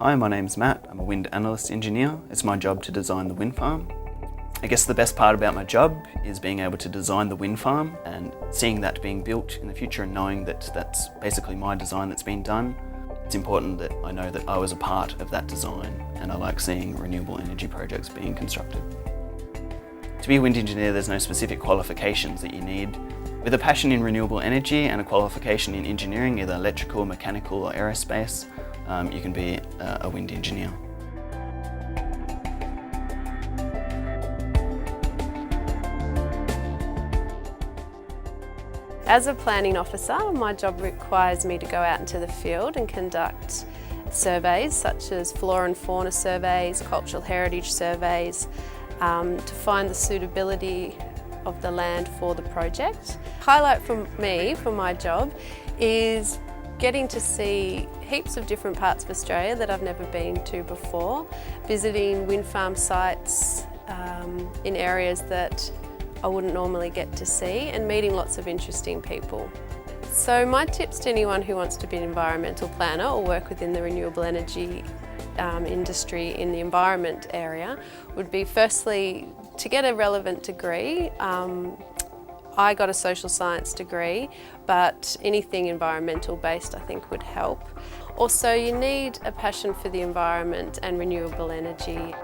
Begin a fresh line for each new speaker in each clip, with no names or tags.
Hi, my name's Matt. I'm a wind analyst engineer. It's my job to design the wind farm. I guess the best part about my job is being able to design the wind farm and seeing that being built in the future and knowing that that's basically my design that's been done. It's important that I know that I was a part of that design, and I like seeing renewable energy projects being constructed. To be a wind engineer, there's no specific qualifications that you need. With a passion in renewable energy and a qualification in engineering, either electrical, mechanical or aerospace, you can be a wind engineer.
As a planning officer, my job requires me to go out into the field and conduct surveys such as flora and fauna surveys, cultural heritage surveys, to find the suitability of the land for the project. Highlight for me, for my job, is getting to see heaps of different parts of Australia that I've never been to before, visiting wind farm sites in areas that I wouldn't normally get to see, and meeting lots of interesting people. So my tips to anyone who wants to be an environmental planner or work within the renewable energy industry in the environment area would be, firstly, to get a relevant degree. I got a social science degree, but anything environmental based I think would help. Also, you need a passion for the environment and renewable energy.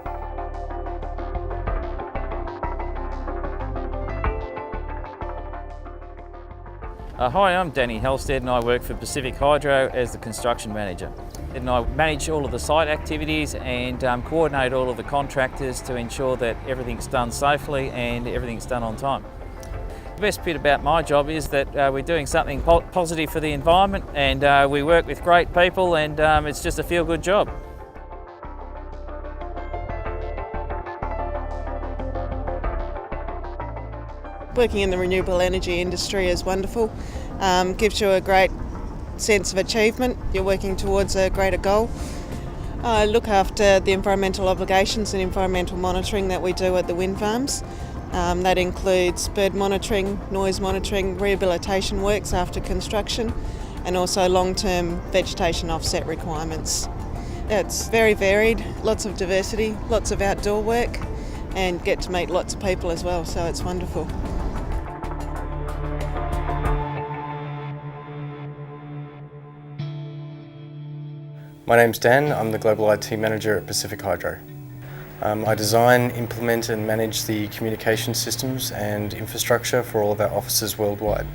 Hi, I'm Danny Halstead and I work for Pacific Hydro as the construction manager. And I manage all of the site activities and coordinate all of the contractors to ensure that everything's done safely and everything's done on time. The best bit about my job is that we're doing something positive for the environment, and we work with great people, and it's just a feel-good job.
Working in the renewable energy industry is wonderful. Gives you a great sense of achievement. You're working towards a greater goal. I look after the environmental obligations and environmental monitoring that we do at the wind farms. That includes bird monitoring, noise monitoring, rehabilitation works after construction, and also long-term vegetation offset requirements. It's very varied, lots of diversity, lots of outdoor work, and get to meet lots of people as well, so it's wonderful.
My name's Dan, I'm the Global IT Manager at Pacific Hydro. I design, implement and manage the communication systems and infrastructure for all of our offices worldwide.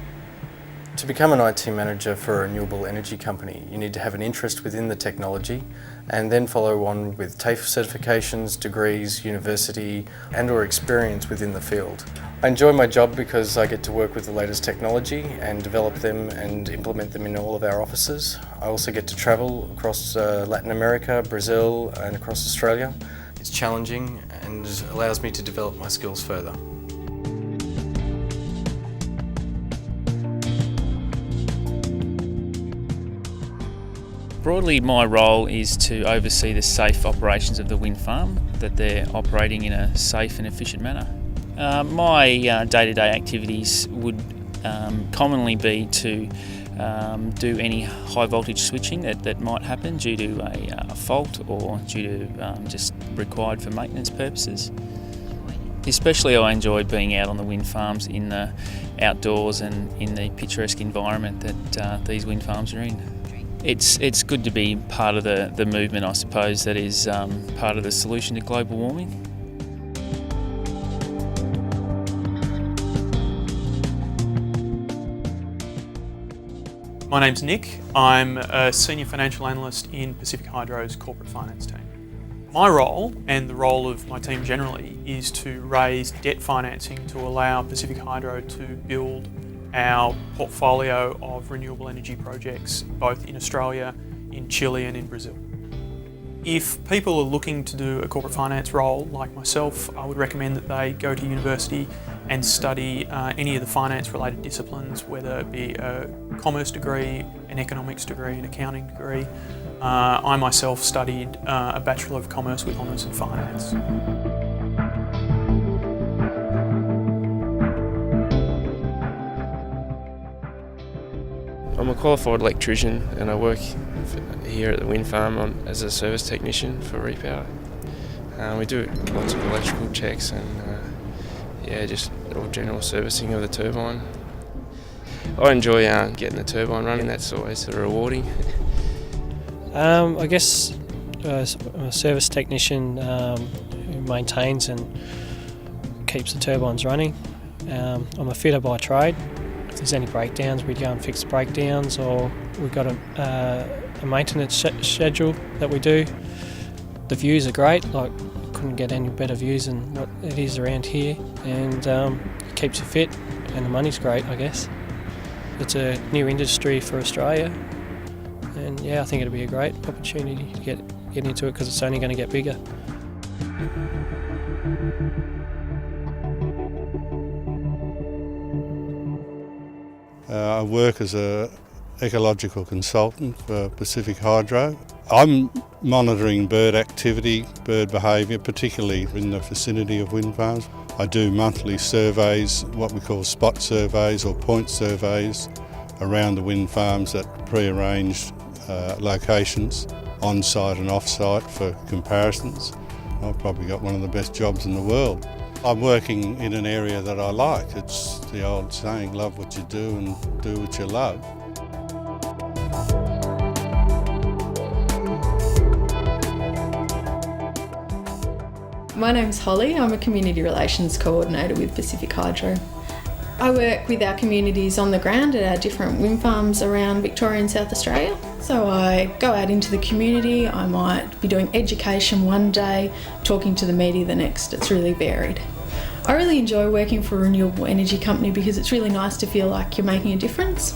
To become an IT manager for a renewable energy company, you need to have an interest within the technology and then follow on with TAFE certifications, degrees, university and/or experience within the field. I enjoy my job because I get to work with the latest technology and develop them and implement them in all of our offices. I also get to travel across Latin America, Brazil and across Australia. It's challenging and allows me to develop my skills further.
Broadly, my role is to oversee the safe operations of the wind farm, that they're operating in a safe and efficient manner. My day-to-day activities would commonly be to do any high voltage switching that might happen due to a fault or due to just required for maintenance purposes. Especially I enjoy being out on the wind farms in the outdoors and in the picturesque environment that these wind farms are in. It's good to be part of the movement, I suppose, that is part of the solution to global warming.
My name's Nick. I'm a Senior Financial Analyst in Pacific Hydro's Corporate Finance team. My role, and the role of my team generally, is to raise debt financing to allow Pacific Hydro to build our portfolio of renewable energy projects both in Australia, in Chile and in Brazil. If people are looking to do a corporate finance role like myself, I would recommend that they go to university and study any of the finance related disciplines, whether it be a commerce degree, an economics degree, an accounting degree. I myself studied a Bachelor of Commerce with honours in finance.
I'm a qualified electrician and I work here at the wind farm as a service technician for repower. We do lots of electrical checks and just all general servicing of the turbine. I enjoy getting the turbine running, that's always sort of rewarding.
I guess a service technician who maintains and keeps the turbines running. I'm a fitter by trade. If there's any breakdowns, we go and fix the breakdowns, or we've got a maintenance schedule that we do. The views are great, like couldn't get any better views than what it is around here, and it keeps you fit, and the money's great, I guess. It's a new industry for Australia, and I think it'll be a great opportunity to get into it because it's only going to get bigger.
I work as an ecological consultant for Pacific Hydro. I'm monitoring bird activity, bird behaviour, particularly in the vicinity of wind farms. I do monthly surveys, what we call spot surveys or point surveys around the wind farms at pre-arranged locations, on-site and off-site for comparisons. I've probably got one of the best jobs in the world. I'm working in an area that I like. It's the old saying, love what you do and do what you love.
My name's Holly. I'm a Community Relations Coordinator with Pacific Hydro. I work with our communities on the ground at our different wind farms around Victoria and South Australia. So I go out into the community, I might be doing education one day, talking to the media the next. It's really varied. I really enjoy working for a renewable energy company because it's really nice to feel like you're making a difference.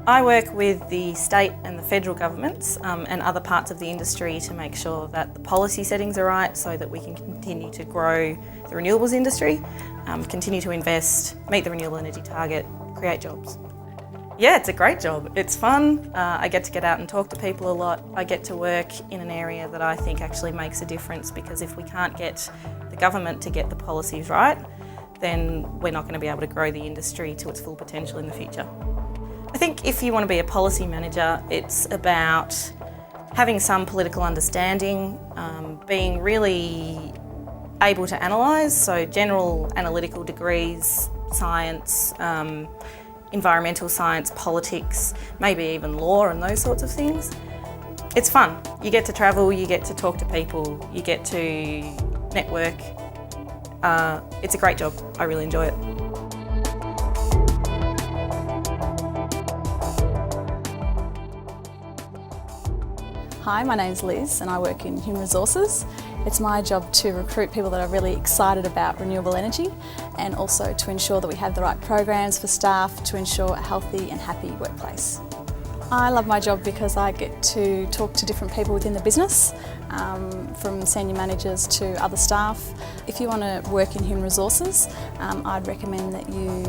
I work with the state and the federal governments and other parts of the industry to make sure that the policy settings are right so that we can continue to grow the renewables industry, continue to invest, meet the renewable energy target, create jobs. Yeah, it's a great job. It's fun. I get to get out and talk to people a lot. I get to work in an area that I think actually makes a difference, because if we can't get the government to get the policies right, then we're not going to be able to grow the industry to its full potential in the future. I think if you want to be a policy manager, it's about having some political understanding, being really able to analyse, so general analytical degrees, science, environmental science, politics, maybe even law and those sorts of things. It's fun. You get to travel, you get to talk to people, you get to network. It's a great job. I really enjoy it.
Hi, my name's Liz and I work in Human Resources. It's my job to recruit people that are really excited about renewable energy, and also to ensure that we have the right programs for staff to ensure a healthy and happy workplace. I love my job because I get to talk to different people within the business, from senior managers to other staff. If you want to work in human resources, I'd recommend that you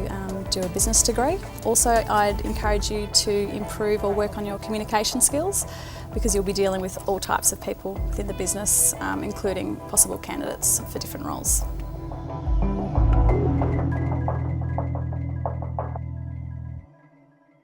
do a business degree. Also, I'd encourage you to improve or work on your communication skills, because you'll be dealing with all types of people within the business, including possible candidates for different roles.